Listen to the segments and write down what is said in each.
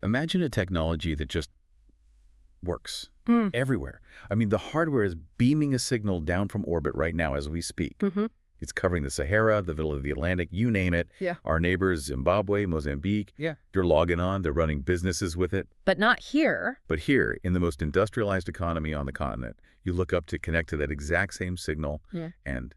Imagine a technology that just works Mm. everywhere. I mean, the hardware is beaming a signal down from orbit right now as we speak. Mm-hmm. It's covering the Sahara, the middle of the Atlantic, you name it. Yeah. Our neighbors, Zimbabwe, Mozambique. Yeah. You're logging on, they're running businesses with it. But not here. But here, in the most industrialized economy on the continent, you look up to connect to that exact same signal, Yeah. and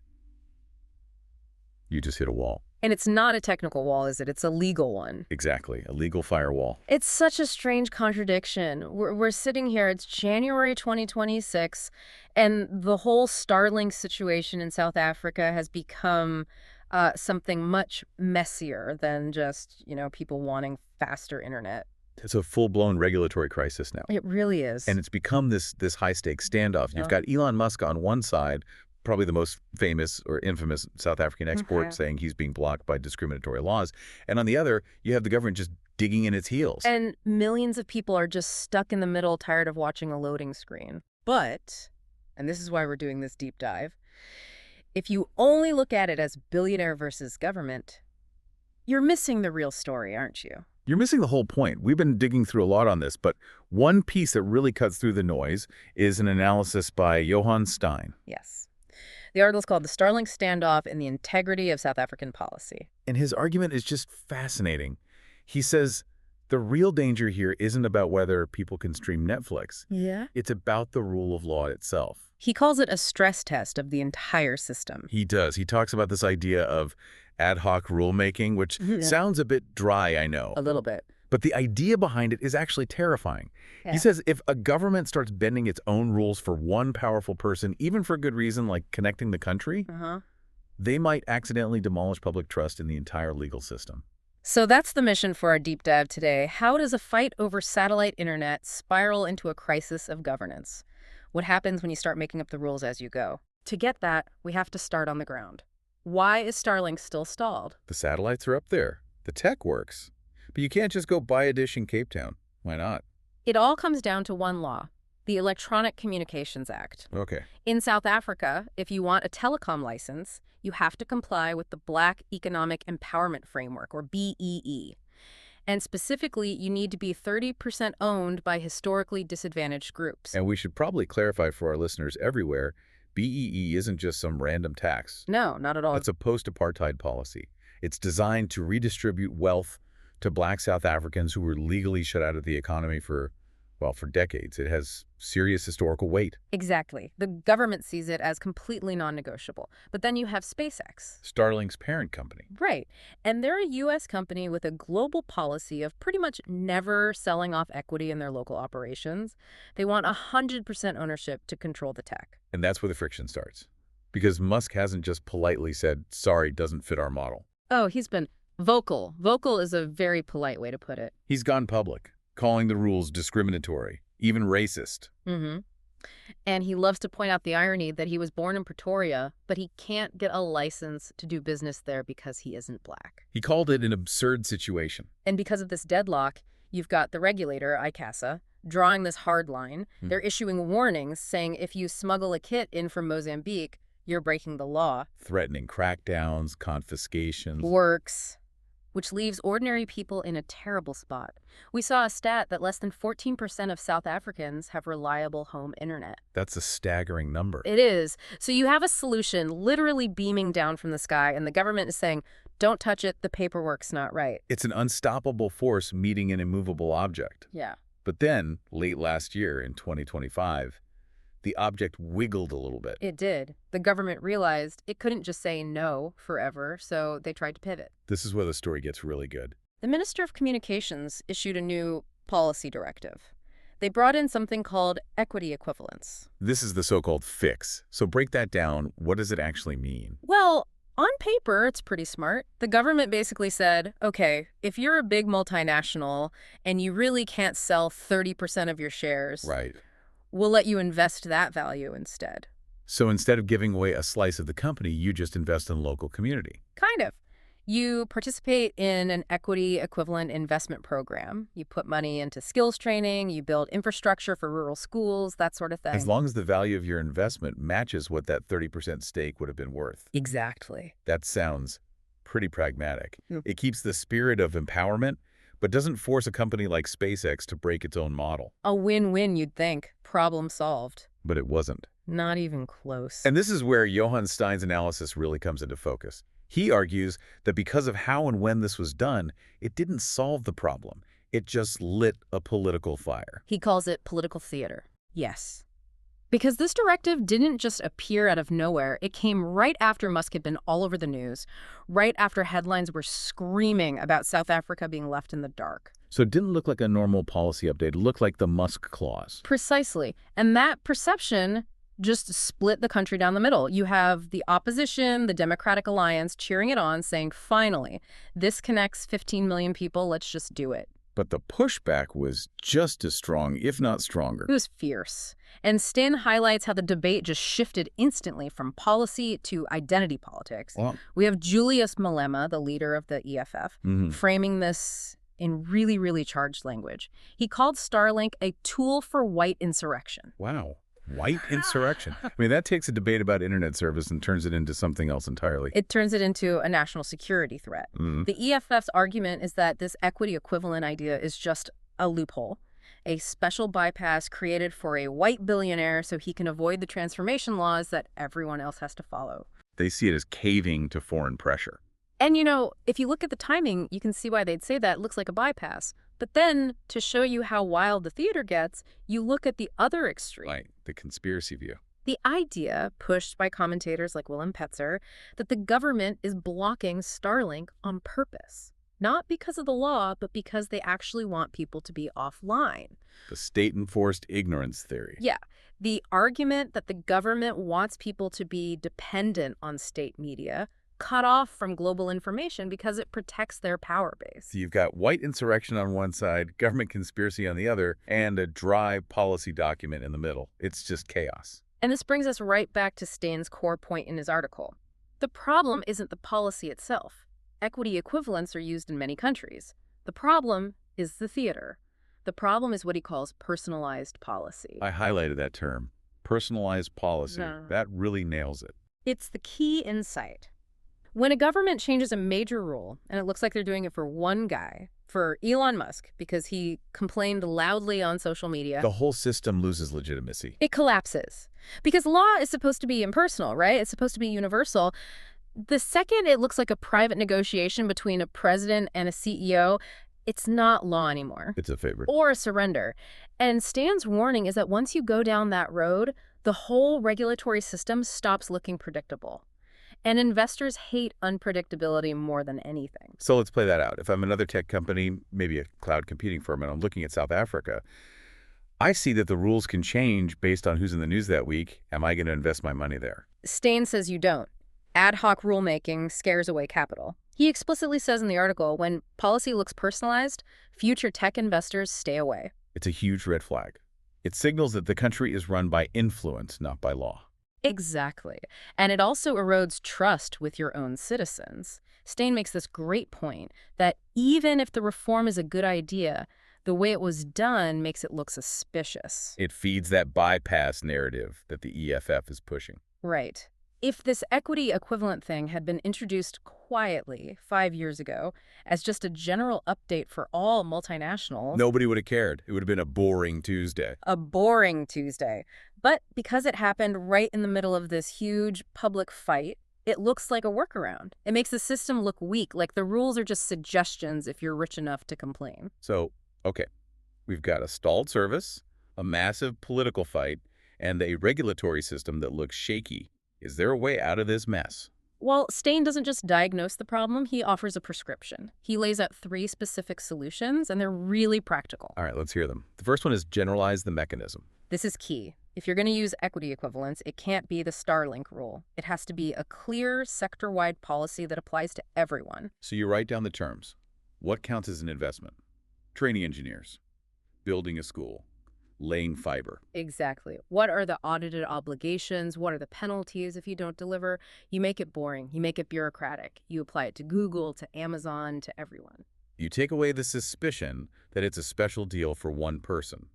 you just hit a wall. And it's not a technical wall, is it? It's a legal one. Exactly, a legal firewall. It's such a strange contradiction. We're sitting here, it's January 2026, and the whole Starlink situation in South Africa has become something much messier than just, people wanting faster internet. It's a full-blown regulatory crisis now. It really is. And it's become this high-stakes standoff. You've got Elon Musk on one side, probably the most famous or infamous South African export, saying he's being blocked by discriminatory laws. And on the other, you have the government just digging in its heels. And millions of people are just stuck in the middle, tired of watching a loading screen. But, and this is why we're doing this deep dive, if you only look at it as billionaire versus government, you're missing the real story, aren't you? You're missing the whole point. We've been digging through a lot on this, but one piece that really cuts through the noise is an analysis by Johan Steyn. Yes. The article is called The Starlink Standoff and the Integrity of South African Policy. And his argument is just fascinating. He says the real danger here isn't about whether people can stream Netflix. Yeah? It's about the rule of law itself. He calls it a stress test of the entire system. He does. He talks about this idea of ad hoc rulemaking, which sounds a bit dry, I know. A little bit. But the idea behind it is actually terrifying. Yeah. He says if a government starts bending its own rules for one powerful person, even for a good reason like connecting the country, they might accidentally demolish public trust in the entire legal system. So that's the mission for our deep dive today. How does a fight over satellite internet spiral into a crisis of governance? What happens when you start making up the rules as you go? To get that, we have to start on the ground. Why is Starlink still stalled? The satellites are up there. The tech works. But you can't just go buy a dish in Cape Town. Why not? It all comes down to one law, the Electronic Communications Act. Okay. In South Africa, if you want a telecom license, you have to comply with the Black Economic Empowerment Framework, or BEE. And specifically, you need to be 30% owned by historically disadvantaged groups. And we should probably clarify for our listeners everywhere, BEE isn't just some random tax. No, not at all. It's a post-apartheid policy. It's designed to redistribute wealth to Black South Africans who were legally shut out of the economy for decades. It has serious historical weight. Exactly. The government sees it as completely non-negotiable. But then you have SpaceX. Starlink's parent company. Right. And they're a U.S. company with a global policy of pretty much never selling off equity in their local operations. They want 100% ownership to control the tech. And that's where the friction starts. Because Musk hasn't just politely said, sorry, doesn't fit our model. Oh, he's been vocal. Vocal is a very polite way to put it. He's gone public, calling the rules discriminatory, even racist. And he loves to point out the irony that he was born in Pretoria, but he can't get a license to do business there because he isn't Black. He called it an absurd situation. And because of this deadlock, you've got the regulator, ICASA, drawing this hard line. They're issuing warnings saying if you smuggle a kit in from Mozambique, you're breaking the law. Threatening crackdowns, confiscations. Works. Which leaves ordinary people in a terrible spot. We saw a stat that less than 14% of South Africans have reliable home internet. That's a staggering number. It is. So you have a solution literally beaming down from the sky, and the government is saying, don't touch it, the paperwork's not right. It's an unstoppable force meeting an immovable object. Yeah. But then, late last year in 2025, the object wiggled a little bit. It did. The government realized it couldn't just say no forever, so they tried to pivot. This is where the story gets really good. The Minister of Communications issued a new policy directive. They brought in something called equity equivalence. This is the so-called fix. So break that down. What does it actually mean? Well, on paper, it's pretty smart. The government basically said, okay, if you're a big multinational and you really can't sell 30% of your shares, Right. we'll let you invest that value instead. So instead of giving away a slice of the company, you just invest in the local community. Kind of. You participate in an equity equivalent investment program. You put money into skills training, you build infrastructure for rural schools, that sort of thing. As long as the value of your investment matches what that 30% stake would have been worth. Exactly. That sounds pretty pragmatic. It keeps the spirit of empowerment, but doesn't force a company like SpaceX to break its own model. A win-win, you'd think. Problem solved. But it wasn't. Not even close. And this is where Johan Steyn's analysis really comes into focus. He argues that because of how and when this was done, it didn't solve the problem. It just lit a political fire. He calls it political theater. Yes. Because this directive didn't just appear out of nowhere. It came right after Musk had been all over the news, right after headlines were screaming about South Africa being left in the dark. So it didn't look like a normal policy update. It looked like the Musk clause. Precisely. And that perception just split the country down the middle. You have the opposition, the Democratic Alliance, cheering it on, saying, finally, this connects 15 million people, let's just do it. But the pushback was just as strong, if not stronger. It was fierce. And Steyn highlights how the debate just shifted instantly from policy to identity politics. Well, We have Julius Malema, the leader of the EFF, framing this in really, really charged language. He called Starlink a tool for white insurrection. wow. White insurrection. I mean, that takes a debate about internet service and turns it into something else entirely. It turns it into a national security threat. The EFF's argument is that this equity equivalent idea is just a loophole, a special bypass created for a white billionaire so he can avoid the transformation laws that everyone else has to follow. They see it as caving to foreign pressure. And, you know, if you look at the timing, you can see why they'd say that. It looks like a bypass. But then, to show you how wild the theater gets, you look at the other extreme. Right, the conspiracy view. The idea, pushed by commentators like Willem Petzer, that the government is blocking Starlink on purpose. Not because of the law, but because they actually want people to be offline. The state-enforced ignorance theory. Yeah, the argument that the government wants people to be dependent on state media, cut off from global information because it protects their power base. So you've got white insurrection on one side, government conspiracy on the other, and a dry policy document in the middle. It's just chaos. And this brings us right back to Steyn's core point in his article. The problem isn't the policy itself. Equity equivalents are used in many countries. The problem is the theater. The problem is what he calls personalized policy. I highlighted that term, personalized policy. No. That really nails it. It's the key insight. When a government changes a major rule, and it looks like they're doing it for one guy, for Elon Musk, because he complained loudly on social media, The whole system loses legitimacy. it collapses. Because law is supposed to be impersonal, right? It's supposed to be universal. The second it looks like a private negotiation between a president and a CEO, it's not law anymore. It's a favorite. Or a surrender. And Steyn's warning is that once you go down that road, the whole regulatory system stops looking predictable. And investors hate unpredictability more than anything. So let's play that out. If I'm another tech company, maybe a cloud computing firm, and I'm looking at South Africa, I see that the rules can change based on who's in the news that week. Am I going to invest my money there? Steyn says you don't. Ad hoc rulemaking scares away capital. He explicitly says in the article, when policy looks personalized, future tech investors stay away. It's a huge red flag. It signals that the country is run by influence, not by law. Exactly. And it also erodes trust with your own citizens. Steyn makes this great point that even if the reform is a good idea, the way it was done makes it look suspicious. It feeds that bypass narrative that the EFF is pushing. Right. If this equity equivalent thing had been introduced quietly 5 years ago as just a general update for all multinationals... Nobody would have cared. It would have been a boring Tuesday. A boring Tuesday. But because it happened right in the middle of this huge public fight, it looks like a workaround. It makes the system look weak, like the rules are just suggestions if you're rich enough to complain. So, okay, we've got a stalled service, a massive political fight, and a regulatory system that looks shaky. Is there a way out of this mess? Well, Steyn doesn't just diagnose the problem, he offers a prescription. He lays out 3 specific solutions, and they're really practical. All right, let's hear them. The first one is generalize the mechanism. This is key. If you're going to use equity equivalence, it can't be the Starlink rule. It has to be a clear, sector-wide policy that applies to everyone. So you write down the terms. What counts as an investment? Training engineers, building a school, laying fiber. Exactly. What are the audited obligations? What are the penalties if you don't deliver? You make it boring. You make it bureaucratic. You apply it to Google, to Amazon, to everyone. You take away the suspicion that it's a special deal for one person.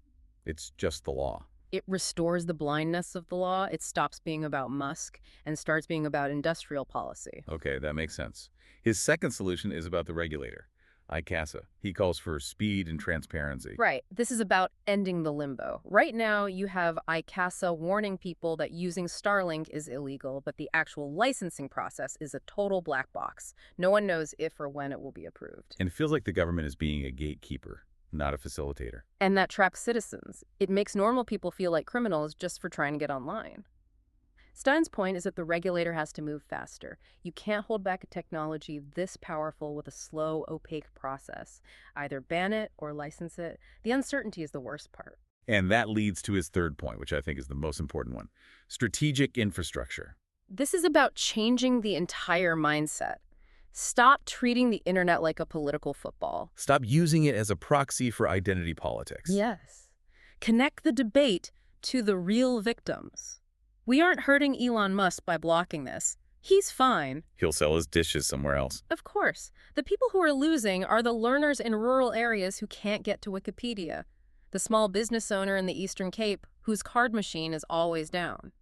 It's just the law. It restores the blindness of the law. It stops being about Musk and starts being about industrial policy. Okay, that makes sense. His second solution is about the regulator. ICASA. He calls for speed and transparency. Right. This is about ending the limbo. Right now, you have ICASA warning people that using Starlink is illegal, but the actual licensing process is a total black box. No one knows if or when it will be approved. And it feels like the government is being a gatekeeper, not a facilitator. And that traps citizens. It makes normal people feel like criminals just for trying to get online. Steyn's point is that the regulator has to move faster. You can't hold back a technology this powerful with a slow, opaque process. Either ban it or license it. The uncertainty is the worst part. And that leads to his third point, which I think is the most important one. Strategic infrastructure. This is about changing the entire mindset. Stop treating the internet like a political football. Stop using it as a proxy for identity politics. Yes. Connect the debate to the real victims. We aren't hurting Elon Musk by blocking this. He's fine. He'll sell his dishes somewhere else. Of course. The people who are losing are the learners in rural areas who can't get to Wikipedia. The small business owner in the Eastern Cape whose card machine is always down.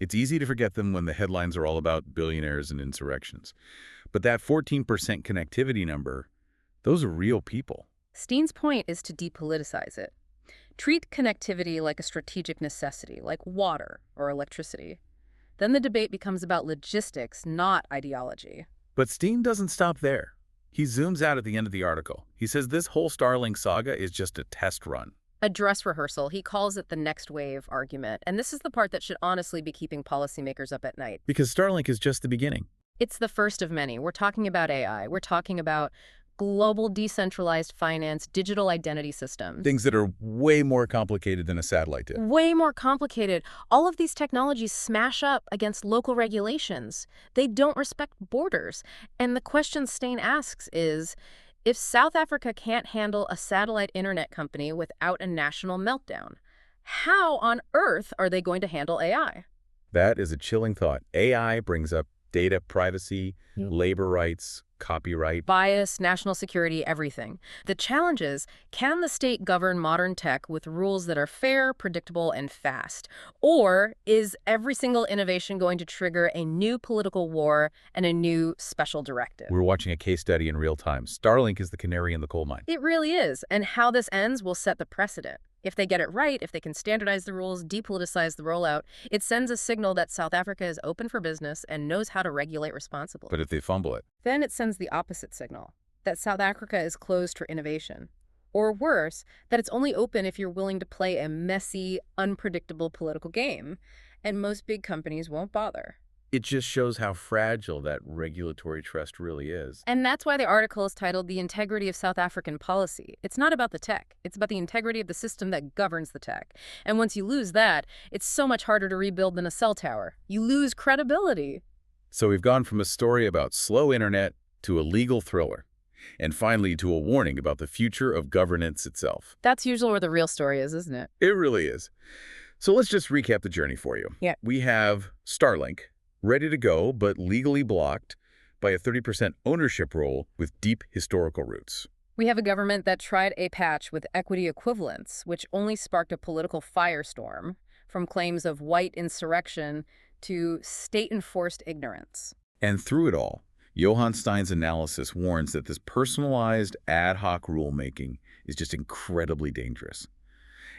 It's easy to forget them when the headlines are all about billionaires and insurrections. But that 14% connectivity number, those are real people. Steyn's point is to depoliticize it. Treat connectivity like a strategic necessity, like water or electricity. Then the debate becomes about logistics, not ideology. But Steyn doesn't stop there. He zooms out at the end of the article. He says this whole Starlink saga is just a test run. A dress rehearsal. He calls it the next wave argument. And this is the part that should honestly be keeping policymakers up at night. Because Starlink is just the beginning. It's the first of many. We're talking about AI. We're talking about global decentralized finance, digital identity systems. Things that are way more complicated than a satellite did. Way more complicated. All of these technologies smash up against local regulations. They don't respect borders. And the question Steyn asks is, if South Africa can't handle a satellite internet company without a national meltdown, how on earth are they going to handle AI? That is a chilling thought. AI brings up data privacy, labor rights, copyright. Bias, national security, everything. The challenge is, can the state govern modern tech with rules that are fair, predictable, and fast? Or is every single innovation going to trigger a new political war and a new special directive? We're watching a case study in real time. Starlink is the canary in the coal mine. It really is. And how this ends will set the precedent. If they get it right, if they can standardize the rules, depoliticize the rollout, it sends a signal that South Africa is open for business and knows how to regulate responsibly. But if they fumble it? Then it sends the opposite signal, that South Africa is closed for innovation. Or worse, that it's only open if you're willing to play a messy, unpredictable political game. And most big companies won't bother. It just shows how fragile that regulatory trust really is. And that's why the article is titled The Integrity of South African Policy. It's not about the tech. It's about the integrity of the system that governs the tech. And once you lose that, it's so much harder to rebuild than a cell tower. You lose credibility. So we've gone from a story about slow internet to a legal thriller. And finally to a warning about the future of governance itself. That's usually where the real story is, isn't it? It really is. So let's just recap the journey for you. Yeah. We have Starlink, ready to go, but legally blocked by a 30% ownership rule with deep historical roots. We have a government that tried a patch with equity equivalence, which only sparked a political firestorm, from claims of white insurrection to state-enforced ignorance. And through it all, Johan Steyn's analysis warns that this personalized ad hoc rulemaking is just incredibly dangerous.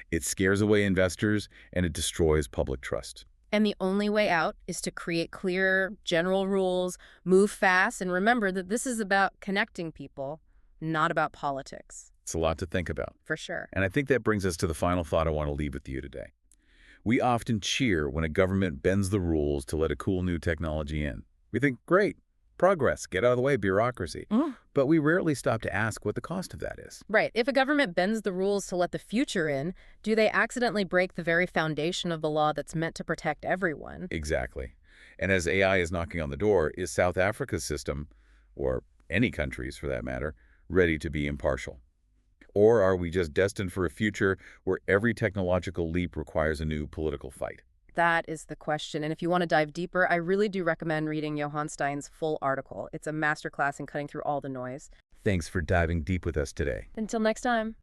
It scares away investors and it destroys public trust. And the only way out is to create clear, general rules, move fast, and remember that this is about connecting people, not about politics. It's a lot to think about. For sure. And I think that brings us to the final thought I want to leave with you today. We often cheer when a government bends the rules to let a cool new technology in. We think, great, progress, get out of the way, bureaucracy. But we rarely stop to ask what the cost of that is. Right. If a government bends the rules to let the future in, do they accidentally break the very foundation of the law that's meant to protect everyone? Exactly. And as AI is knocking on the door, is South Africa's system, or any country's for that matter, ready to be impartial? Or are we just destined for a future where every technological leap requires a new political fight? That is the question. And if you want to dive deeper, I really do recommend reading Johan Steyn's full article. It's a masterclass in cutting through all the noise. Thanks for diving deep with us today. Until next time.